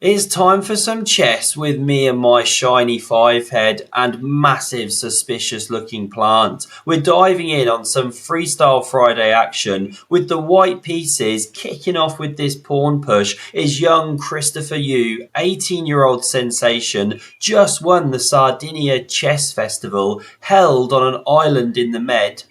It's time for some chess with me and my shiny five head and massive suspicious looking plant. We're diving in on some Freestyle Friday action with the white pieces. Kicking off with this pawn push is young Christopher Yu, 18-year-old sensation, just won the Sardinia Chess Festival held on an island in the Med.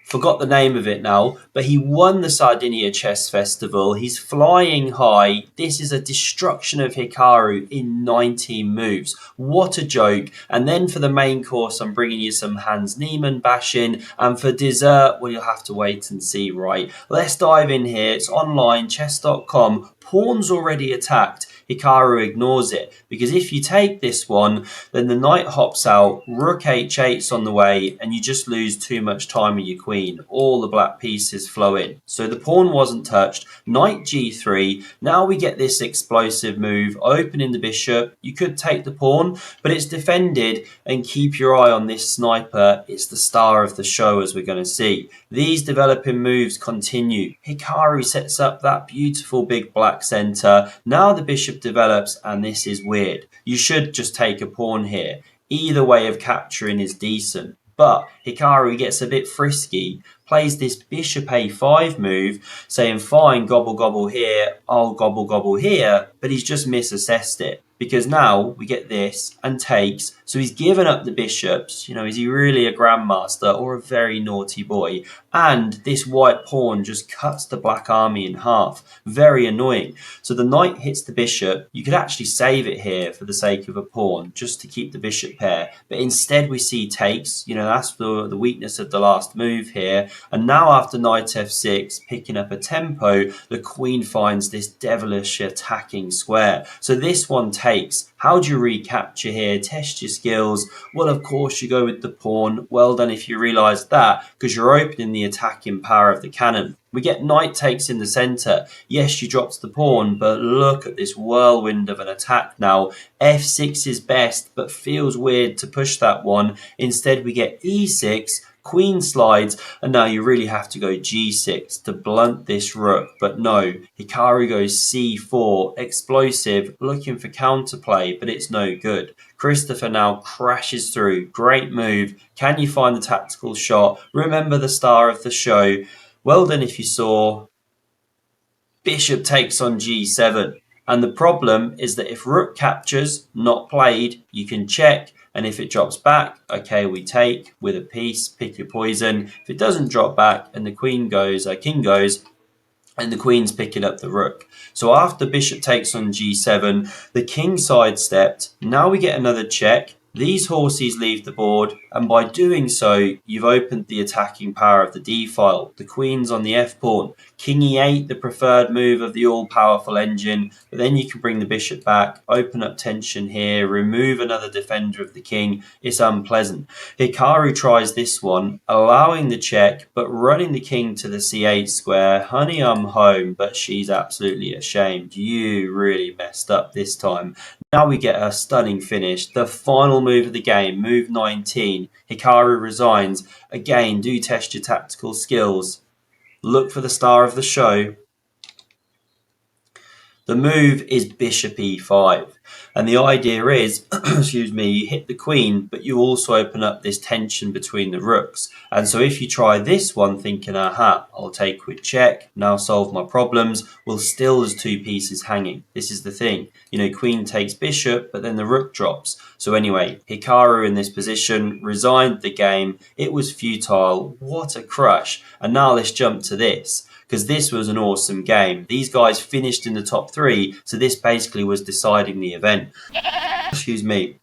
Forgot the name of it now, but he won the Sardinia Chess Festival. He's flying high. This is a destruction of Hikaru in 19 moves. What a joke. And then for the main course, I'm bringing you some Hans Niemann bashing. And for dessert, well, you'll have to wait and see, right? Let's dive in here. It's online, chess.com. Pawn's already attacked. Hikaru ignores it, because if you take this one, then the knight hops out, rook h8's on the way, and you just lose too much time with your queen. All the black pieces flow in. So the pawn wasn't touched. Knight g3. Now we get this explosive move, opening the bishop. You could take the pawn, but it's defended, and keep your eye on this sniper. It's the star of the show, as we're going to see. These developing moves continue. Hikaru sets up that beautiful big black center. Now the bishop develops, and this is weird. You should just take a pawn here. Either way of capturing is decent. But Hikaru gets a bit frisky, plays this bishop a5 move, saying fine, gobble gobble here, I'll gobble gobble here, but he's just misassessed it. Because now we get this and takes, so he's given up the bishops. Is he really a grandmaster or a very naughty boy? And this white pawn just cuts the black army in half. Very annoying. So the knight hits the bishop. You could actually save it here for the sake of a pawn, just to keep the bishop pair. But instead we see takes. That's the weakness of the last move here. And now after knight f6, picking up a tempo, the queen finds this devilish attacking square. So this one takes. How do you recapture here? Test your skills. Well, of course, you go with the pawn. Well done if you realise that, because you're opening the attacking power of the cannon. We get knight takes in the centre. Yes, she drops the pawn, but look at this whirlwind of an attack now. f6 is best, but feels weird to push that one. Instead, we get e6. Queen slides, and now you really have to go g6 to blunt this rook. But no, Hikaru goes c4, explosive, looking for counterplay, but it's no good. Christopher now crashes through. Great move. Can you find the tactical shot? Remember the star of the show. Well done if you saw. Bishop takes on g7. And the problem is that if rook captures, not played, you can check. And if it drops back, okay, we take with a piece, pick your poison. If it doesn't drop back and the king goes, and the queen's picking up the rook. So after bishop takes on g7, the king sidestepped. Now we get another check. These horses leave the board, and by doing so, you've opened the attacking power of the d-file. The queen's on the f-pawn. King e8, the preferred move of the all-powerful engine, but then you can bring the bishop back, open up tension here, remove another defender of the king. It's unpleasant. Hikaru tries this one, allowing the check, but running the king to the c8 square. Honey, I'm home, but she's absolutely ashamed. You really messed up this time. Now we get a stunning finish. The final move of the game, move 19. Hikaru resigns. Again, do test your tactical skills. Look for the star of the show. The move is bishop e5. And the idea is, excuse me, you hit the queen, but you also open up this tension between the rooks. And so if you try this one thinking, aha, I'll take with check, now solve my problems, well, still there's two pieces hanging. This is the thing. Queen takes bishop, but then the rook drops. So anyway, Hikaru in this position resigned the game. It was futile. What a crush. And now let's jump to this, because this was an awesome game. These guys finished in the top 3, so this basically was deciding the event. Excuse me.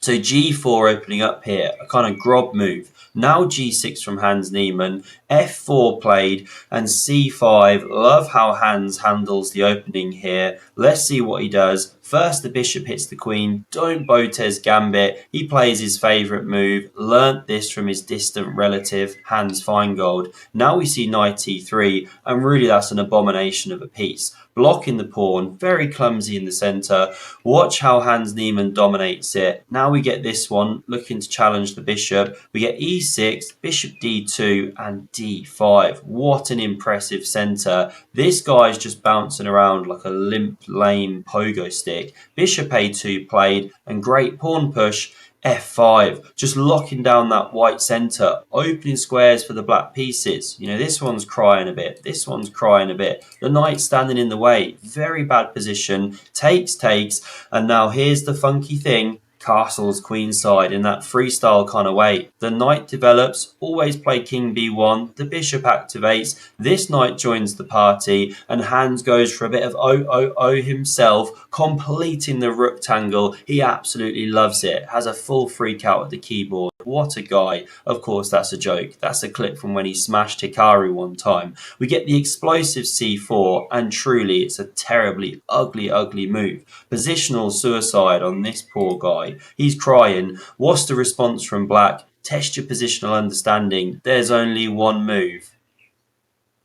So g4 opening up here, a kind of grob move. Now g6 from Hans Niemann, f4 played, and c5. Love how Hans handles the opening here. Let's see what he does. First, the bishop hits the queen. Don't Botez Gambit. He plays his favourite move. Learnt this from his distant relative, Hans Feingold. Now we see knight e3, and really that's an abomination of a piece. Blocking the pawn, very clumsy in the centre. Watch how Hans Niemann dominates it. Now we get this one, looking to challenge the bishop. We get e6, bishop d2, and d5. What an impressive centre. This guy's just bouncing around like a limp, lame pogo stick. Bishop a2 played, and great pawn push. f5, just locking down that white centre, opening squares for the black pieces. You know, this one's crying a bit, this one's crying a bit. The knight standing in the way, very bad position, takes, and now here's the funky thing. Castles queenside in that freestyle kind of way. The knight develops, always play king b1, the bishop activates, this knight joins the party, and Hans goes for a bit of oh himself, completing the rectangle. He absolutely loves it, has a full freak out at the keyboard. What a guy. Of course, that's a joke. That's a clip from when he smashed Hikaru one time. We get the explosive c4, and truly it's a terribly ugly move. Positional suicide on this poor guy. He's crying. What's the response from black? Test your positional understanding. There's only one move.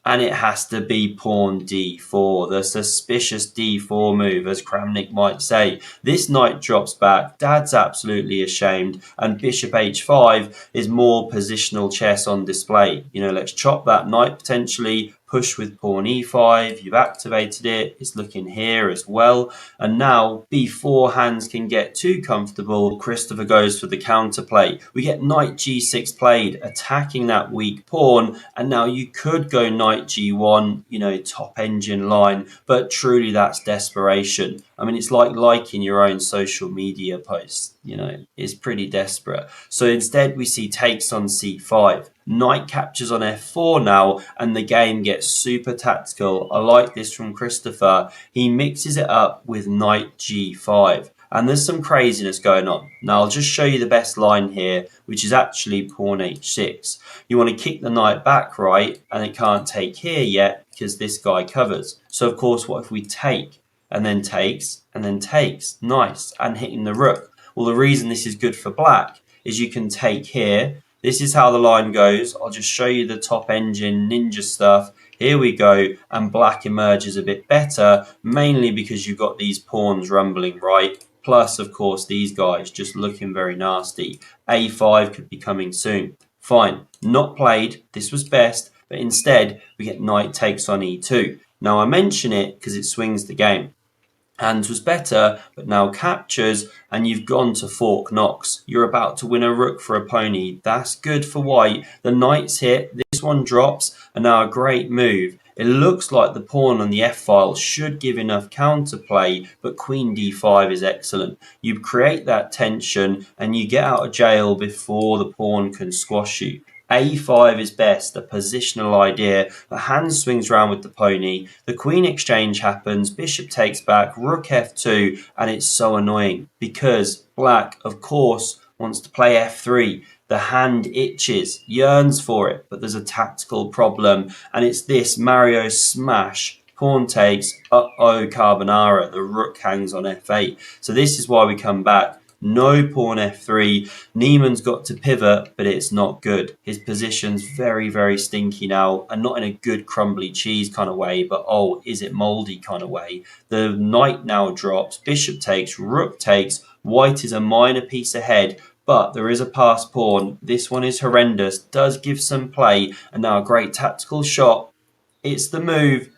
And it has to be pawn d4, the suspicious d4 move, as Kramnik might say. This knight drops back, dad's absolutely ashamed, and bishop h5 is more positional chess on display. You know, let's chop that knight potentially, push with pawn e5, you've activated it, it's looking here as well. And now, before Hans can get too comfortable, Christopher goes for the counterplay. We get knight g6 played, attacking that weak pawn, and now you could go knight g1, you know, top engine line, but truly that's desperation. I mean, it's like liking your own social media posts, you know, it's pretty desperate. So instead we see takes on c5. Knight captures on f4 now, and the game gets super tactical. I like this from Christopher. He mixes it up with knight g5. And there's some craziness going on. Now I'll just show you the best line here, which is actually pawn h6. You want to kick the knight back, right? And it can't take here yet because this guy covers. So of course, what if we take, and then takes, and then takes? Nice. And hitting the rook. Well, the reason this is good for black is you can take here. This is how the line goes. I'll just show you the top engine ninja stuff. Here we go, and black emerges a bit better, mainly because you've got these pawns rumbling right. Plus, of course, these guys just looking very nasty. a5 could be coming soon. Fine, not played. This was best, but instead we get knight takes on e2. Now I mention it because it swings the game. Hans was better, but now captures, and you've gone to fork knocks. You're about to win a rook for a pony. That's good for white. The knight's hit, this one drops, and now a great move. It looks like the pawn on the f-file should give enough counterplay, but queen d5 is excellent. You create that tension, and you get out of jail before the pawn can squash you. a5 is best, a positional idea. The Hans swings round with the pony. The queen exchange happens. Bishop takes back. Rook f2, and it's so annoying because black, of course, wants to play f3. The hand itches, yearns for it, but there's a tactical problem, and it's this Mario smash. Pawn takes. Carbonara. The rook hangs on f8. So this is why we come back. No pawn f3. Niemann's got to pivot, but it's not good. His position's very stinky now, and not in a good crumbly cheese kind of way, but oh, is it moldy kind of way. The knight now drops, bishop takes, rook takes. White is a minor piece ahead, but there is a passed pawn. This one is horrendous, does give some play, and now a great tactical shot. It's the move.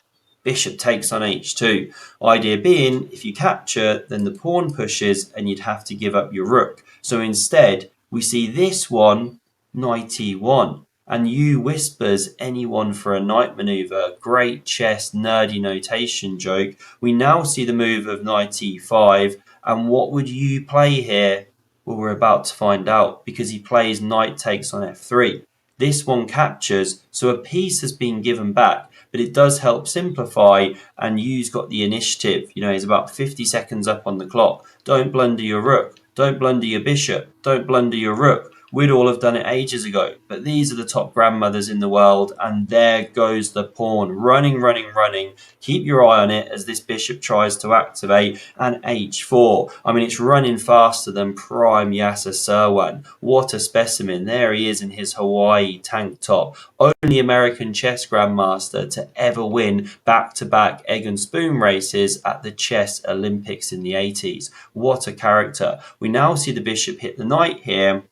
Bishop takes on h2. Idea being, if you capture, then the pawn pushes and you'd have to give up your rook. So instead, we see this one, knight e1. And you whispers anyone for a knight maneuver. Great chess, nerdy notation joke. We now see the move of knight e5. And what would you play here? Well, we're about to find out, because he plays knight takes on f3. This one captures, so a piece has been given back, but it does help simplify, and you've got the initiative. You know, he's about 50 seconds up on the clock. Don't blunder your rook. Don't blunder your bishop. Don't blunder your rook. We'd all have done it ages ago, but these are the top grandmothers in the world, and there goes the pawn, running. Keep your eye on it as this bishop tries to activate, and h4. I mean, it's running faster than prime Yasser Serwan. What a specimen. There he is in his Hawaii tank top. Only American chess grandmaster to ever win back-to-back egg and spoon races at the Chess Olympics in the 80s. What a character. We now see the bishop hit the knight here,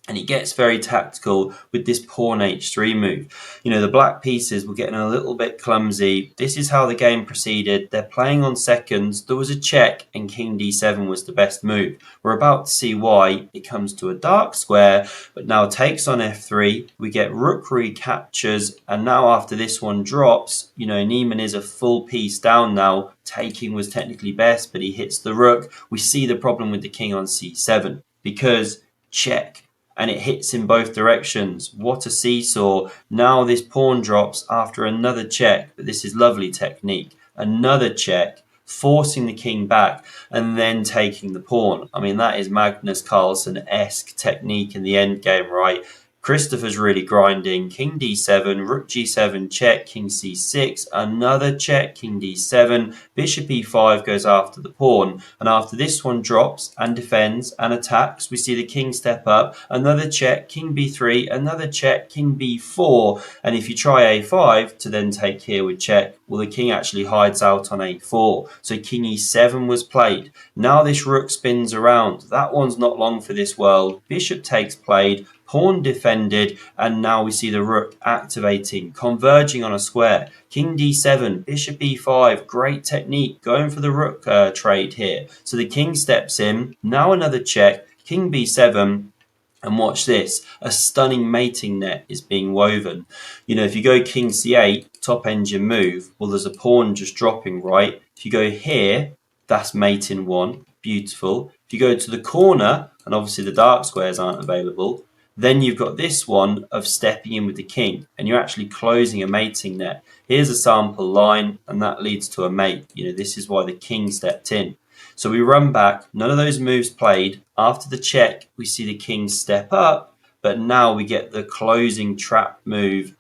And it gets very tactical with this pawn h3 move. You know, the black pieces were getting a little bit clumsy. This is how the game proceeded. They're playing on seconds. There was a check and king d7 was the best move. We're about to see why. It comes to a dark square, but now takes on f3. We get rook recaptures, and now after this one drops, you know, Niemann is a full piece down now. Taking was technically best, but he hits the rook. We see the problem with the king on c7 because check. And it hits in both directions. What a seesaw. Now this pawn drops after another check, but this is lovely technique. Another check, forcing the king back and then taking the pawn. I mean, that is Magnus Carlsen-esque technique in the endgame, right? Christopher's really grinding. King d7, rook g7, check, king c6, another check, king d7, bishop e5 goes after the pawn. And after this one drops and defends and attacks, we see the king step up, another check, king b3, another check, king b4. And if you try a5 to then take here with check, well, the king actually hides out on a4. So king e7 was played. Now this rook spins around. That one's not long for this world. Bishop takes played. Pawn defended, and now we see the rook activating, converging on a square. King d7, bishop e5, great technique, going for the rook trade here. So the king steps in, now another check, king b7, and watch this, a stunning mating net is being woven. You know, if you go king c8, top engine move, well, there's a pawn just dropping, right? If you go here, that's mating one, beautiful. If you go to the corner, and obviously the dark squares aren't available, then you've got this one of stepping in with the king, and you're actually closing a mating net. Here's a sample line, and that leads to a mate. You know, this is why the king stepped in. So we run back, none of those moves played. After the check, we see the king step up, but now we get the closing trap move,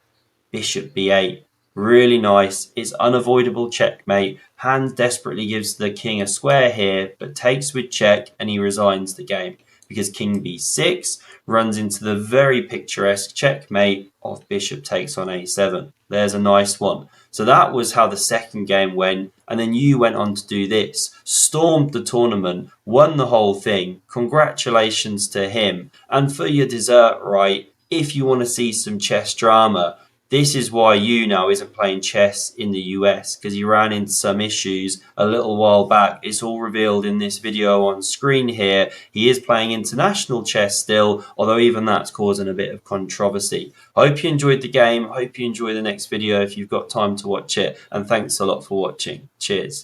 bishop b8. Really nice. It's unavoidable checkmate. Hand desperately gives the king a square here, but takes with check, and he resigns the game because king b6 runs into the very picturesque checkmate of bishop takes on a7. There's a nice one. So that was how the second game went, and then you went on to do this. Stormed the tournament, won the whole thing. Congratulations to him. And for your dessert, right, if you want to see some chess drama, this is why you now isn't playing chess in the US, because he ran into some issues a little while back. It's all revealed in this video on screen here. He is playing international chess still, although even that's causing a bit of controversy. I hope you enjoyed the game. I hope you enjoy the next video if you've got time to watch it. And thanks a lot for watching. Cheers.